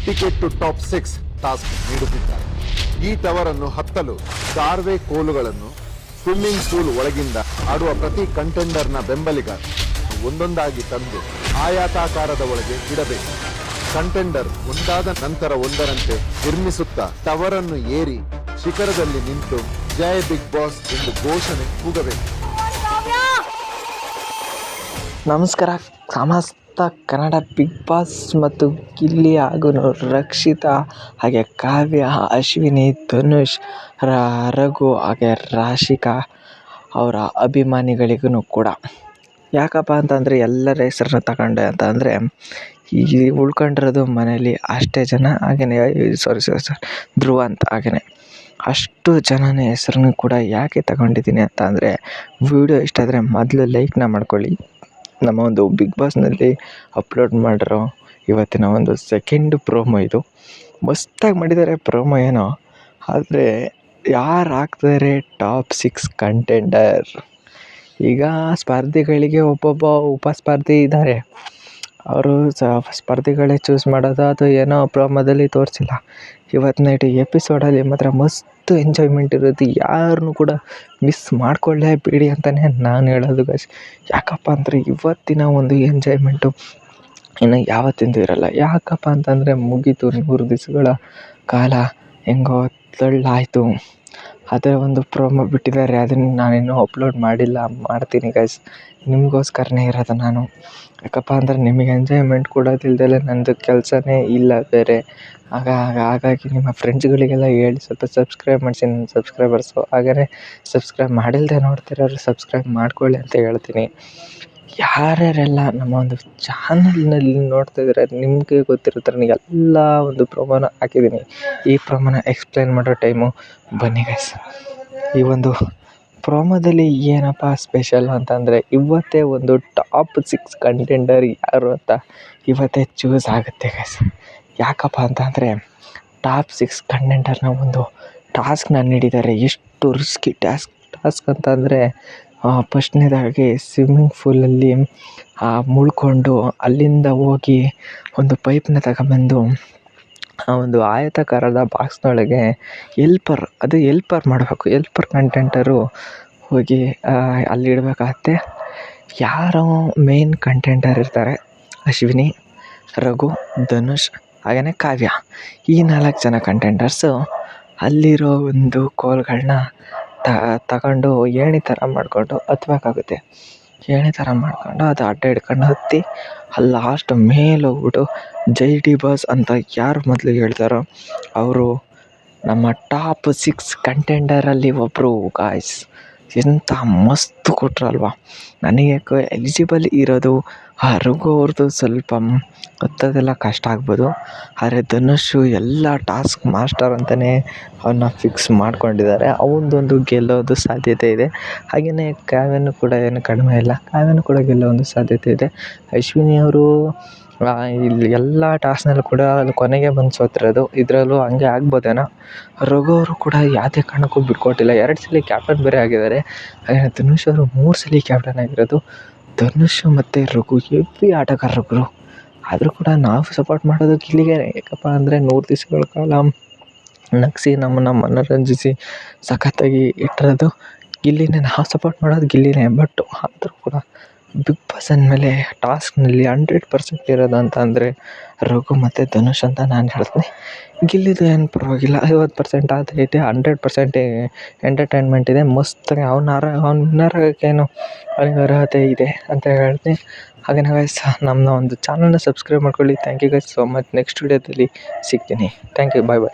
Ticket to top 6 task ನೀಡುತ್ತಿದ್ದಾರೆ. ಈ ಟವರನ್ನು ಹತ್ತಲು ಕಾರ್ವೆ ಕೋಲುಗಳನ್ನು ಸ್ವಿಮ್ಮಿಂಗ್ ಪೂಲ್ ಒಳಗಿಂದ ಆಡುವ ಪ್ರತಿ ಕಂಟೆಂಡರ್ನ ಬೆಂಬಲಿಗ ಒಂದೊಂದಾಗಿ ತಂದು ಆಯಾತಾಕಾರದ ಒಳಗೆ ಇಡಬೇಕು. ಕಂಟೆಂಡರ್ ಒಂದಾದ ನಂತರ ಒಂದರಂತೆ ನಿರ್ಮಿಸುತ್ತಾ ಟವರನ್ನು ಏರಿ ಶಿಖರದಲ್ಲಿ ನಿಂತು ಜೈ ಬಿಗ್ ಬಾಸ್ ಎಂದು ಘೋಷಣೆ ಕೂಗಬೇಕು. ನಮಸ್ಕಾರ. ಸಮಸ್ತ ಕನ್ನಡ ಬಿಗ್ ಬಾಸ್ ಮತ್ತು ಗಿಲ್ಲಿ ಹಾಗೂ ರಕ್ಷಿತಾ ಹಾಗೆ ಕಾವ್ಯ, ಅಶ್ವಿನಿ, ಧನುಷ್, ರಘು ಹಾಗೆ ರಾಶಿಕಾ ಅವರ ಅಭಿಮಾನಿಗಳಿಗೂ ಕೂಡ ಯಾಕಪ್ಪ ಅಂತಂದರೆ ಎಲ್ಲರ ಹೆಸರನ್ನ ತಗೊಂಡೆ ಅಂತ ಅಂದರೆ ಈ ಉಳ್ಕೊಂಡಿರೋದು ಮನೇಲಿ ಅಷ್ಟೇ ಜನ. ಹಾಗೆಯೇ ಸಾರಿ ಧ್ರುವ ಅಂತ ಹಾಗೆಯೇ ಅಷ್ಟು ಜನನ ಹೆಸರನ್ನು ಕೂಡ ಯಾಕೆ ತಗೊಂಡಿದ್ದೀನಿ ಅಂತ ಅಂದರೆ ವಿಡಿಯೋ ಇಷ್ಟ ಆದರೆ ಮೊದಲು ಲೈಕ್ನ ಮಾಡ್ಕೊಳ್ಳಿ. ನಮ್ಮ ಒಂದು ಬಿಗ್ ಬಾಸ್ನಲ್ಲಿ ಅಪ್ಲೋಡ್ ಮಾಡಿರೋ ಇವತ್ತಿನ ಒಂದು ಸೆಕೆಂಡ್ ಪ್ರೋಮೋ ಇದು. ಮಸ್ತಾಗಿ ಮಾಡಿದ್ದಾರೆ ಪ್ರೋಮೋ ಏನೋ, ಆದರೆ ಯಾರು ಆಗ್ತಾರೆ ಟಾಪ್ 6 ಕಂಟೆಂಡರ್? ಈಗ ಸ್ಪರ್ಧಿಗಳಿಗೆ ಒಬ್ಬೊಬ್ಬ ಉಪಸ್ಪರ್ಧಿ ಇದ್ದಾರೆ. ಅವರು ಸ್ಪರ್ಧಿಗಳೇ ಚೂಸ್ ಮಾಡೋದು ಅದು ಏನೋ ಪ್ರೋಮೋದಲ್ಲಿ ತೋರಿಸಿಲ್ಲ. ಇವತ್ತು ನೈಟ್ ಎಪಿಸೋಡಲ್ಲಿ ಮಾತ್ರ ಮಸ್ತ್ ಎಂಜಾಯ್ಮೆಂಟ್ ಇರುತ್ತೆ. ಯಾರನ್ನೂ ಕೂಡ ಮಿಸ್ ಮಾಡ್ಕೊಳ್ಳೇಬೇಡಿ ಅಂತಲೇ ನಾನು ಹೇಳೋದು ಗೈಸ್. ಯಾಕಪ್ಪ ಅಂದರೆ ಇವತ್ತಿನ ಒಂದು ಎಂಜಾಯ್ಮೆಂಟು ಇನ್ನು ಯಾವತ್ತಿಂದು ಇರೋಲ್ಲ. ಯಾಕಪ್ಪ ಅಂತಂದರೆ ಮುಗೀತು 100 ದಿವಸಗಳ ಕಾಲ ಹೆಂಗೋ ತಳ್ಳಾಯಿತು. ಅದರ ಒಂದು ಪ್ರೋಮೋ ಬಿಟ್ಟಿದ್ದಾರೆ, ಅದನ್ನು ನಾನಿನ್ನೂ ಅಪ್ಲೋಡ್ ಮಾಡಿಲ್ಲ. ಮಾಡ್ತೀನಿ ಗೈಸ್, ನಿಮಗೋಸ್ಕರನೇ ಇರೋದು ನಾನು. ಯಾಕಪ್ಪ ಅಂದರೆ ನಿಮಗೆ ಎಂಜಾಯ್ಮೆಂಟ್ ಕೊಡೋದಿಲ್ದಲೆ ನನ್ನದು ಕೆಲಸನೇ ಇಲ್ಲ ಬೇರೆ. ಹಾಗಾಗಿ ನಿಮ್ಮ ಫ್ರೆಂಡ್ಸ್ಗಳಿಗೆಲ್ಲ ಹೇಳಿ ಸ್ವಲ್ಪ ಸಬ್ಸ್ಕ್ರೈಬ್ ಮಾಡಿಸಿ ನನ್ನ ಸಬ್ಸ್ಕ್ರೈಬರ್ಸು. ಹಾಗೆಯೇ ಸಬ್ಸ್ಕ್ರೈಬ್ ಮಾಡಿಲ್ಲದೆ ನೋಡ್ತಿರೋರು ಸಬ್ಸ್ಕ್ರೈಬ್ ಮಾಡ್ಕೊಳ್ಳಿ ಅಂತ ಹೇಳ್ತೀನಿ. ಯಾರ್ಯಾರೆಲ್ಲ ನಮ್ಮ ಒಂದು ಚಾನಲ್ನಲ್ಲಿ ನೋಡ್ತಾಯಿದ್ರೆ ನಿಮಗೆ ಗೊತ್ತಿರೋ ಥರ ಎಲ್ಲ ಒಂದು ಪ್ರೋಮೋನ ಹಾಕಿದ್ದೀನಿ. ಈ ಪ್ರೋಮೋನ ಎಕ್ಸ್ಪ್ಲೈನ್ ಮಾಡೋ ಟೈಮು ಬನ್ನಿ ಗೈಸ್. ಈ ಒಂದು ಪ್ರೋಮೋದಲ್ಲಿ ಏನಪ್ಪ ಸ್ಪೆಷಲ್ ಅಂತಂದರೆ ಇವತ್ತೇ ಒಂದು ಟಾಪ್ 6 ಕಂಟೆಂಡರ್ ಯಾರು ಅಂತ ಇವತ್ತೇ ಚೂಸ್ ಆಗುತ್ತೆ ಗೈಸ್. ಯಾಕಪ್ಪ ಅಂತಂದರೆ ಟಾಪ್ 6 ಕಂಟೆಂಡರ್ನ ಒಂದು ಟಾಸ್ಕ್ನ ನೀಡಿದ್ದಾರೆ. ಎಷ್ಟು ರಿಸ್ಕಿ ಟಾಸ್ಕ್ ಅಂತಂದರೆ ಫಸ್ಟ್ನೇದಾಗಿ ಸ್ವಿಮ್ಮಿಂಗ್ ಪೂಲಲ್ಲಿ ಮುಳ್ಕೊಂಡು ಅಲ್ಲಿಂದ ಹೋಗಿ ಒಂದು ಪೈಪ್ನ ತಗೊಂಬಂದು ಆ ಒಂದು ಆಯತಾಕಾರದ ಬಾಕ್ಸ್ನೊಳಗೆ ಎಲ್ಪರ್ ಮಾಡಬೇಕು. ಎಲ್ಪರ್ ಕಂಟೆಂಟರು ಹೋಗಿ ಅಲ್ಲಿಡಬೇಕಾಗತ್ತೆ. ಯಾರು ಮೇನ್ ಕಂಟೆಂಟರ್ ಇರ್ತಾರೆ ಅಶ್ವಿನಿ, ರಘು, ಧನುಷ್ ಹಾಗೆಯೇ ಕಾವ್ಯ, ಈ 4 ಜನ ಕಂಟೆಂಟರ್ಸು ಅಲ್ಲಿರೋ ಒಂದು ಕೋಲ್ಗಳನ್ನ ತಗೊಂಡು ಏಣಿ ಥರ ಮಾಡಿಕೊಂಡು ಹತ್ಬೇಕಾಗುತ್ತೆ. ಏಣಿ ಥರ ಮಾಡಿಕೊಂಡು ಅದು ಅಡ್ಡ ಹಿಡ್ಕೊಂಡು ಹತ್ತಿ ಅಲ್ಲಿ ಲಾಸ್ಟ್ ಮೇಲೆ ಹೋಗ್ಬಿಟ್ಟು ಜೈ ಡಿ ಬಾಸ್ ಅಂತ ಯಾರು ಮೊದಲು ಹೇಳ್ತಾರೋ ಅವರು ನಮ್ಮ ಟಾಪ್ 6 ಕಂಟೆಂಡರಲ್ಲಿ ಒಬ್ಬರು ಗಾಯ್ಸ್. ಎಂಥ ಮಸ್ತ್ ಕೊಟ್ರಲ್ವ. ನನಗೆ ಎಲಿಜಿಬಲ್ ಇರೋದು ರಘು ಅವ್ರದ್ದು ಸ್ವಲ್ಪ ಹತ್ತೋದೆಲ್ಲ ಕಷ್ಟ ಆಗ್ಬೋದು. ಆದರೆ ಧನುಷು ಎಲ್ಲ ಟಾಸ್ಕ್ ಮಾಸ್ಟರ್ ಅಂತಲೇ ಅವನ್ನ ಫಿಕ್ಸ್ ಮಾಡ್ಕೊಂಡಿದ್ದಾರೆ. ಅವನದೊಂದು ಗೆಲ್ಲೋದು ಸಾಧ್ಯತೆ ಇದೆ. ಹಾಗೆಯೇ ಕಾವ್ಯನೂ ಕೂಡ ಏನು ಕಡಿಮೆ ಇಲ್ಲ, ಕಾವ್ಯನೂ ಕೂಡ ಗೆಲ್ಲೋ ಒಂದು ಸಾಧ್ಯತೆ ಇದೆ. ಅಶ್ವಿನಿ ಅವರು ಇಲ್ಲಿ ಎಲ್ಲ ಟಾಸ್ಕ್ನಲ್ಲೂ ಕೂಡ ಅದು ಕೊನೆಗೆ ಬಂದು ಸೋತಿರೋದು. ಇದರಲ್ಲೂ ಹಂಗೆ ಆಗ್ಬೋದೇನೋ. ರಘು ಅವರು ಕೂಡ ಯಾವುದೇ ಕಾರಣಕ್ಕೂ ಬಿಟ್ಕೊಟ್ಟಿಲ್ಲ. 2 ಸಲ ಕ್ಯಾಪ್ಟನ್ ಬೇರೆ ಆಗಿದ್ದಾರೆ. ಹಾಗೆ ಧನುಷ್ ಅವರು 3 ಸಲ ಕ್ಯಾಪ್ಟನ್ ಆಗಿರೋದು. ಧನುಷ್ ಮತ್ತು ರಘು ಹೆವಿ ಆಟಗಾರರು. ಆದರೂ ಕೂಡ ನಾವು ಸಪೋರ್ಟ್ ಮಾಡೋದು ಗಿಲ್ಲಿಗೆ. ಯಾಕಪ್ಪ ಅಂದರೆ 100 ದಿವಸಗಳ ಕಾಲ ನಗಿಸಿ ನಮ್ಮನ್ನು ಮನೋರಂಜಿಸಿ ಸಖತ್ತಾಗಿ ಇಟ್ಟಿರೋದು ಗಿಲ್ಲಿನೇ. ನಾವು ಸಪೋರ್ಟ್ ಮಾಡೋದು ಗಿಲ್ಲಿನೇ. ಬಟ್ ಆದರೂ ಕೂಡ ಬಿಗ್ ಬಾಸ್ ಅಂದಮೇಲೆ ಟಾಸ್ಕ್ನಲ್ಲಿ 100% ಇರೋದು ಅಂತ ಅಂದರೆ ರಘು ಮತ್ತು ಧನುಷ್ ಅಂತ ನಾನು ಹೇಳ್ತೀನಿ. ಗಿಲ್ಲಿದು ಏನು ಪರವಾಗಿಲ್ಲ, 50% ಆಗೈತೆ. 100% ಎಂಟರ್ಟೈನ್ಮೆಂಟ್ ಇದೆ. ಮಸ್ತಾಗಿ ಅವ್ನ ವಿನ್ನರ್ ಆಗೋಕ್ಕೇನು ಅವನಿಗೆ ಅರ್ಹತೆ ಇದೆ ಅಂತ ಹೇಳ್ತೀನಿ. ಹಾಗೆಯೇ ಗೈಸ್ ನಮ್ಮ ಒಂದು ಚಾನಲ್ನ ಸಬ್ಸ್ಕ್ರೈಬ್ ಮಾಡ್ಕೊಳ್ಳಿ. Thank you guys so much. Next ವೀಡಿಯೋದಲ್ಲಿ ಸಿಗ್ತೀನಿ. Thank you, bye.